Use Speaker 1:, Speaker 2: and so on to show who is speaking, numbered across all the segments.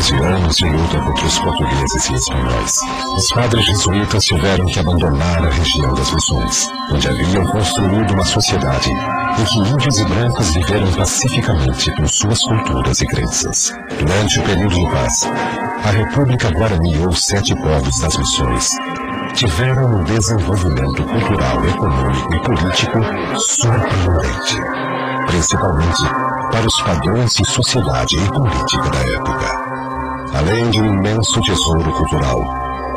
Speaker 1: depois de anos de luta contra os portugueses e espanhóis, os padres jesuítas tiveram que abandonar a região das Missões, onde haviam construído uma sociedade em que índios e brancos viveram pacificamente com suas culturas e crenças. Durante o período de paz, a República Guarani ou 7 povos das Missões tiveram um desenvolvimento cultural, econômico e político surpreendente, principalmente para os padrões de sociedade e política da época. Além de um imenso tesouro cultural,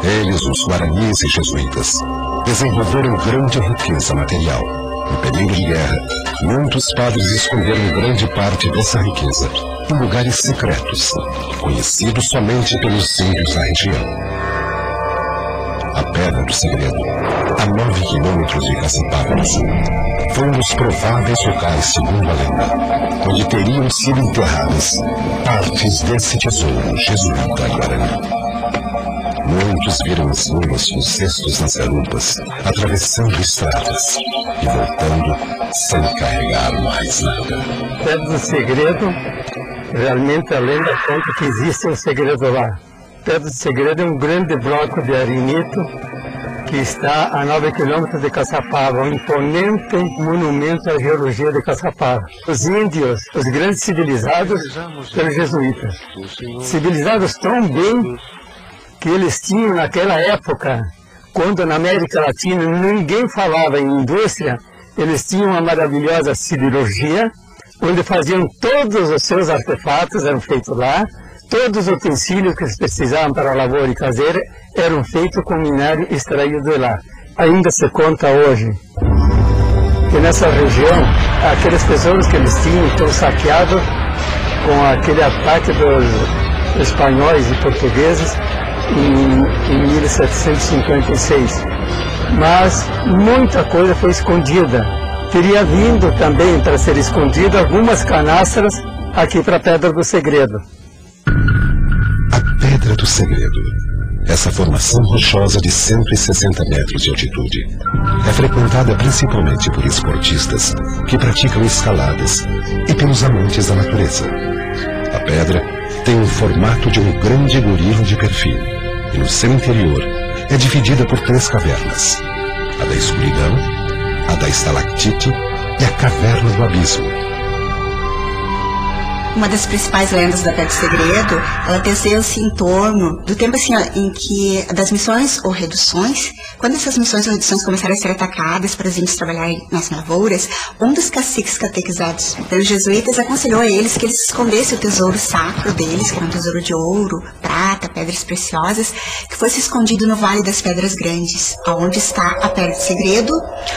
Speaker 1: eles, os guaranis e jesuítas, desenvolveram grande riqueza material. No período de guerra, muitos padres esconderam grande parte dessa riqueza em lugares secretos, conhecidos somente pelos índios da região. A Pedra do Segredo, a 9 quilômetros de Caçapava, foi um dos prováveis locais, segundo a lenda, onde teriam sido enterradas partes desse tesouro jesuíta guarani. Muitos viram as luas com cestos nas garupas, atravessando estradas e voltando sem carregar mais nada.
Speaker 2: Pedra do Segredo, realmente a lenda conta que existe um segredo lá. Pedra do Segredo é um grande bloco de arenito que está a 9 quilômetros de Caçapava, um imponente monumento à geologia de Caçapava. Os índios, os grandes civilizados pelos jesuítas, civilizados tão bem que eles tinham naquela época, quando na América Latina ninguém falava em indústria, eles tinham uma maravilhosa siderurgia, onde faziam todos os seus artefatos, eram feitos lá. Todos os utensílios que eles precisavam para a lavoura caseira eram feitos com minério extraído de lá. Ainda se conta hoje que nessa região, aqueles tesouros que eles tinham estão saqueados com aquele ataque dos espanhóis e portugueses em 1756. Mas muita coisa foi escondida. Teria vindo também para ser escondida algumas canastras aqui para a Pedra do Segredo.
Speaker 1: Pedra do Segredo. Essa formação rochosa de 160 metros de altitude é frequentada principalmente por esportistas que praticam escaladas e pelos amantes da natureza. A pedra tem o formato de um grande gorila de perfil e no seu interior é dividida por 3 cavernas: a da escuridão, a da estalactite e a caverna do abismo.
Speaker 3: Uma das principais lendas da Pedra do Segredo, ela teceu-se em torno do tempo assim, em que das missões ou reduções, quando essas missões ou reduções começaram a ser atacadas para os índios trabalharem nas lavouras, um dos caciques catequizados pelos jesuítas aconselhou a eles que eles escondessem o tesouro sacro deles, que era um tesouro de ouro, prata, pedras preciosas, que fosse escondido no Vale das Pedras Grandes, onde está a Pedra do Segredo,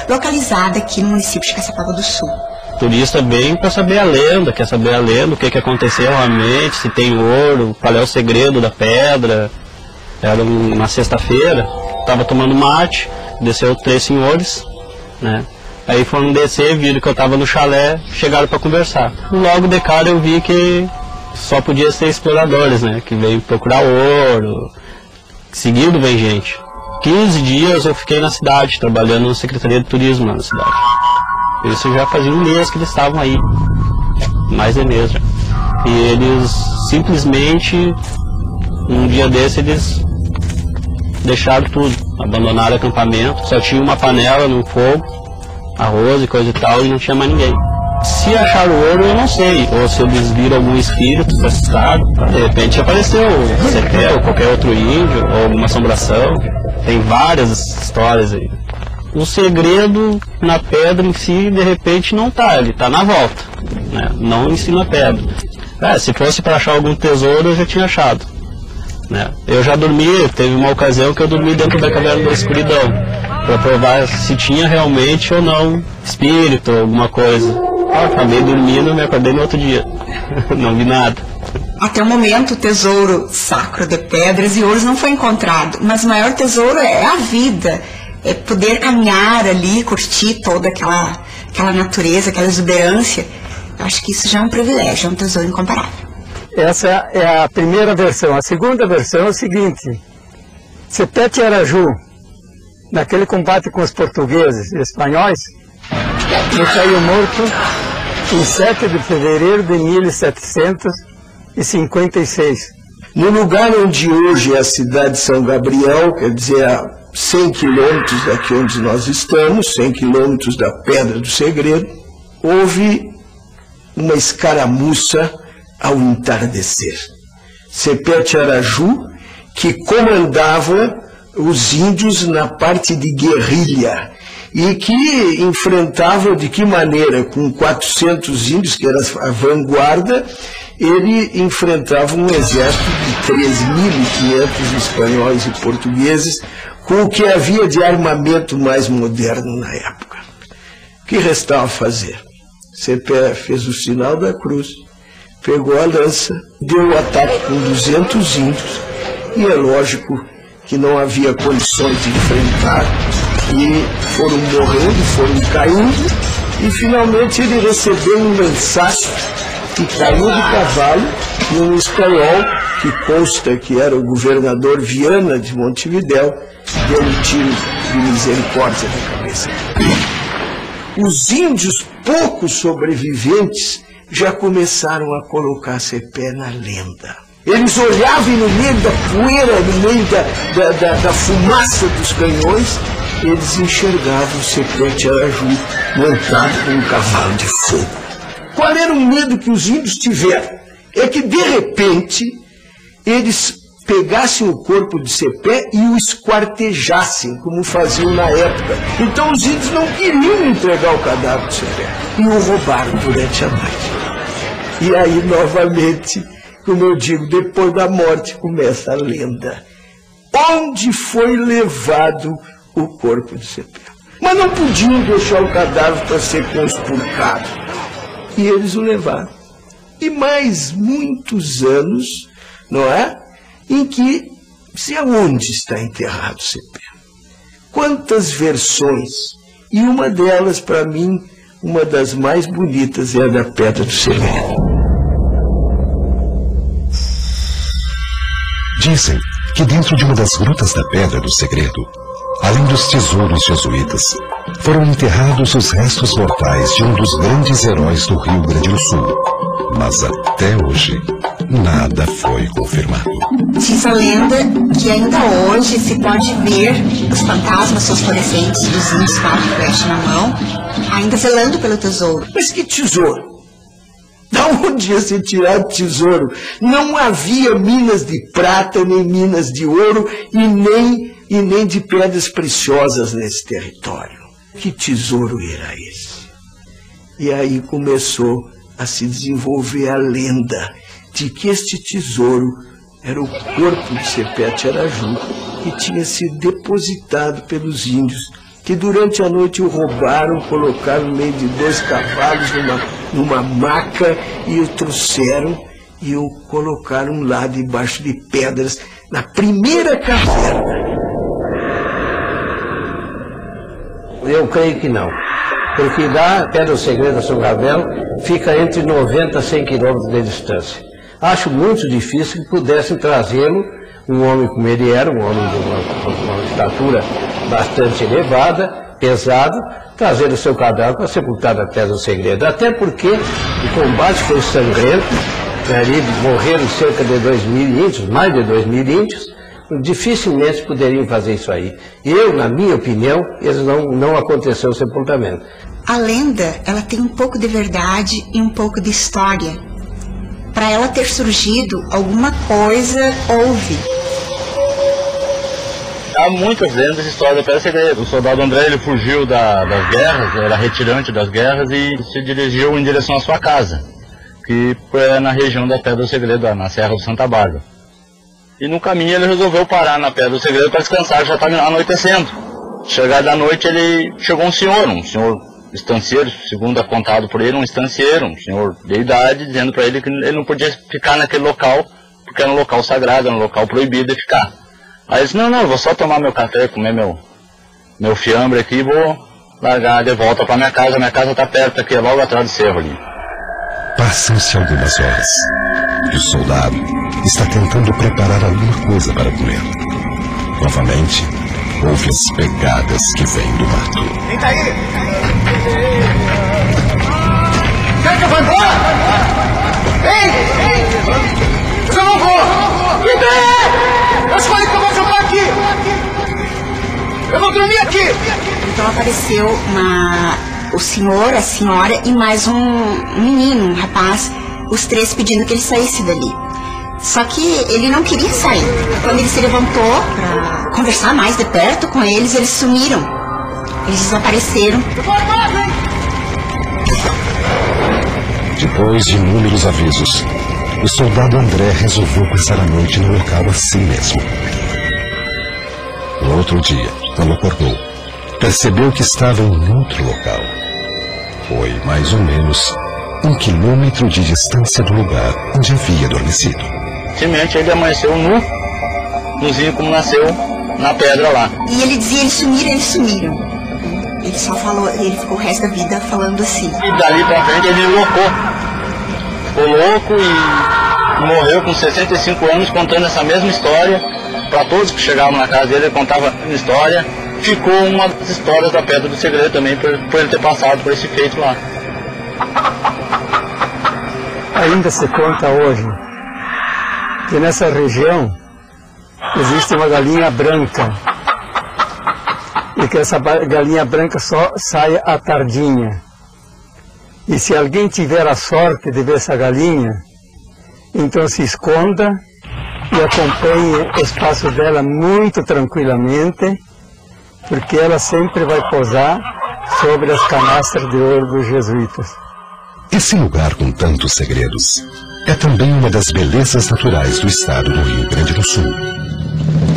Speaker 3: localizada aqui no município de Caçapava do Sul.
Speaker 4: O turista vem para saber a lenda, quer saber a lenda, o que aconteceu realmente, se tem ouro, qual é o segredo da pedra. Era uma sexta-feira, estava tomando mate, desceu 3 senhores, né? Aí foram descer, viram que eu estava no chalé, chegaram para conversar. Logo de cara eu vi que só podia ser exploradores, né? Que veio procurar ouro, seguido vem gente. 15 dias eu fiquei na cidade, trabalhando na Secretaria de Turismo lá na cidade. Isso já fazia um mês que eles estavam aí, mais de mês já. E eles simplesmente, um dia desse, eles deixaram tudo, abandonaram o acampamento, só tinha uma panela no fogo, arroz e coisa e tal, e não tinha mais ninguém. Se acharam ouro, eu não sei, ou se eles viram algum espírito assustado, de repente apareceu o Sequel, ou qualquer outro índio, ou alguma assombração. Tem várias histórias aí. O segredo na pedra em si, de repente, não está, ele está na volta, né? Não em si na pedra. Se fosse para achar algum tesouro, eu já tinha achado, né? Eu já dormi, teve uma ocasião que eu dormi dentro da caverna da escuridão, para provar se tinha realmente ou não espírito, alguma coisa. Acabei dormindo e me acordei no outro dia, não vi nada.
Speaker 3: Até o momento, o tesouro sacro de pedras e ouros não foi encontrado, mas o maior tesouro é a vida. É poder caminhar ali, curtir toda aquela natureza, aquela exuberância. Eu acho que isso já é um privilégio, é um tesouro incomparável.
Speaker 2: Essa é a primeira versão. A segunda versão é o seguinte: Sepete Araju, naquele combate com os portugueses e espanhóis, ele caiu morto em 7 de fevereiro de 1756.
Speaker 5: no lugar onde hoje é a cidade de São Gabriel, quer dizer, a 100 quilômetros daqui onde nós estamos, 100 quilômetros da Pedra do Segredo, houve uma escaramuça ao entardecer. Cepete Araju, que comandava os índios na parte de guerrilha, e que enfrentava de que maneira? Com 400 índios, que era a vanguarda, ele enfrentava um exército de 3.500 espanhóis e portugueses, com o que havia de armamento mais moderno na época. O que restava fazer? Cepé fez o sinal da cruz, pegou a lança, deu o ataque com 200 índios, e é lógico que não havia condições de enfrentar, e foram morrendo, foram caindo, e finalmente ele recebeu um lançaço e caiu de cavalo, e um espanhol, que consta que era o governador Viana de Montevidéu, deu um tiro de misericórdia na cabeça. Os índios, poucos sobreviventes, já começaram a colocar Cepé na lenda. Eles olhavam e no meio da poeira, no meio da fumaça dos canhões, eles enxergavam Cepete Araju montado com um cavalo de fogo. Qual era o medo que os índios tiveram? É que, de repente, eles pegassem o corpo de Cepé e o esquartejassem, como faziam na época. Então os índios não queriam entregar o cadáver de Cepé e o roubaram durante a noite. E aí, novamente, como eu digo, depois da morte começa a lenda. Onde foi levado o corpo de Cepé? Mas não podiam deixar o cadáver para ser conspurcado. E eles o levaram. E mais muitos anos, não é? Em que, se aonde está enterrado Cepé? Quantas versões? E uma delas, para mim, uma das mais bonitas, é a da Pedra do Segredo.
Speaker 1: Dizem que dentro de uma das grutas da Pedra do Segredo, além dos tesouros jesuítas, foram enterrados os restos mortais de um dos grandes heróis do Rio Grande do Sul. Mas até hoje, nada foi confirmado.
Speaker 3: Diz a lenda que ainda hoje se pode ver os fantasmas fosforescentes dos índios com a flecha na mão, ainda zelando pelo tesouro.
Speaker 5: Mas que tesouro? Da onde ia se tirar o tesouro? Não havia minas de prata, nem minas de ouro e nem de pedras preciosas nesse território. Que tesouro era esse? E aí começou a se desenvolver a lenda de que este tesouro era o corpo de Cepete Araju, que tinha sido depositado pelos índios, que durante a noite o roubaram, colocaram no meio de 2 cavalos numa maca e o trouxeram e o colocaram lá debaixo de pedras, na primeira caverna.
Speaker 2: Eu creio que não, porque da Pedra do Segredo a São Gabriel fica entre 90 a 100 quilômetros de distância. Acho muito difícil que pudessem trazê-lo, um homem como ele era, um homem de uma estatura bastante elevada, pesado, trazer o seu cadáver para sepultar na Pedra do Segredo. Até porque o combate foi sangrento, ali morreram cerca de 2.000 índios, mais de 2.000 índios, dificilmente poderiam fazer isso aí. Eu, na minha opinião, eles não aconteceu o sepultamento.
Speaker 3: A lenda, ela tem um pouco de verdade e um pouco de história. Para ela ter surgido, alguma coisa houve.
Speaker 4: Há muitas lendas e histórias da Pedra do Segredo. O soldado André, ele fugiu das guerras, era retirante das guerras e se dirigiu em direção à sua casa, que é na região da Pedra do Segredo, na Serra do Santa Bárbara. E no caminho ele resolveu parar na Pedra do Segredo para descansar, já estava anoitecendo. Chegada da noite, ele chegou um senhor estancieiro, segundo é contado por ele, um estancieiro, um senhor de idade, dizendo para ele que ele não podia ficar naquele local, porque era um local sagrado, era um local proibido de ficar. Aí ele disse, não, eu vou só tomar meu café, comer meu fiambre aqui e vou largar de volta para minha casa está perto aqui, logo atrás do cerro ali.
Speaker 1: Passam-se algumas horas e o soldado está tentando preparar alguma coisa para comer. Novamente, ouve as pegadas que vêm do mato.
Speaker 6: Quem tá aí? Quer que eu vá embora? Ei! Eu não vou!
Speaker 5: dormir aqui!
Speaker 3: Então apareceu o senhor, a senhora e mais um menino, um rapaz, os três pedindo que ele saísse dali. Só que ele não queria sair. Quando ele se levantou para conversar mais de perto com eles, eles sumiram. Eles desapareceram.
Speaker 1: Depois de inúmeros avisos, o soldado André resolveu passar a noite no local assim mesmo. No outro dia, quando acordou, percebeu que estava em outro local. Foi mais ou menos 1 quilômetro de distância do lugar onde havia adormecido.
Speaker 4: Simplesmente ele amanheceu nuzinho como nasceu na pedra lá.
Speaker 3: E ele dizia, eles sumiram. Ele só falou, ele ficou o resto da vida falando assim.
Speaker 4: E dali pra frente ele loucou. Ficou louco e morreu com 65 anos contando essa mesma história. Para todos que chegavam na casa dele, ele contava a história. Ficou uma das histórias da Pedra do Segredo também, por ele ter passado por esse feito lá.
Speaker 2: Ainda se conta hoje que nessa região existe uma galinha branca e que essa galinha branca só sai à tardinha. E se alguém tiver a sorte de ver essa galinha, então se esconda e acompanhe os passos dela muito tranquilamente, porque ela sempre vai pousar sobre as canastras de ouro dos jesuítas.
Speaker 1: Esse lugar com tantos segredos é também uma das belezas naturais do estado do Rio Grande do Sul.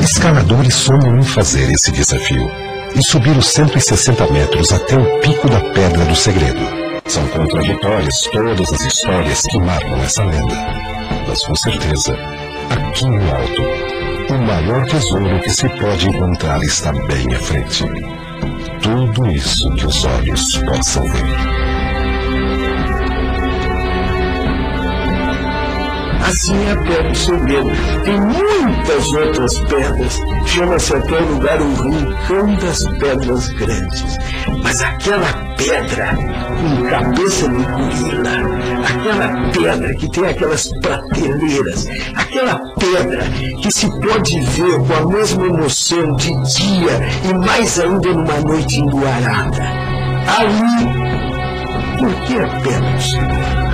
Speaker 1: Escaladores sonham em fazer esse desafio e subir os 160 metros até o pico da Pedra do Segredo. São contraditórias todas as histórias que marcam essa lenda. Mas com certeza, aqui no alto, o maior tesouro que se pode encontrar está bem à frente. Tudo isso que os olhos possam ver.
Speaker 5: Assim é a Pedra do Segredo. Tem muitas outras pedras. Chama-se até o lugar o Rincão das Pedras Grandes. Mas aquela pedra com cabeça de gorila, aquela pedra que tem aquelas prateleiras, aquela pedra que se pode ver com a mesma emoção de dia e mais ainda numa noite enluarada. Ali, por que a Pedra do Segredo?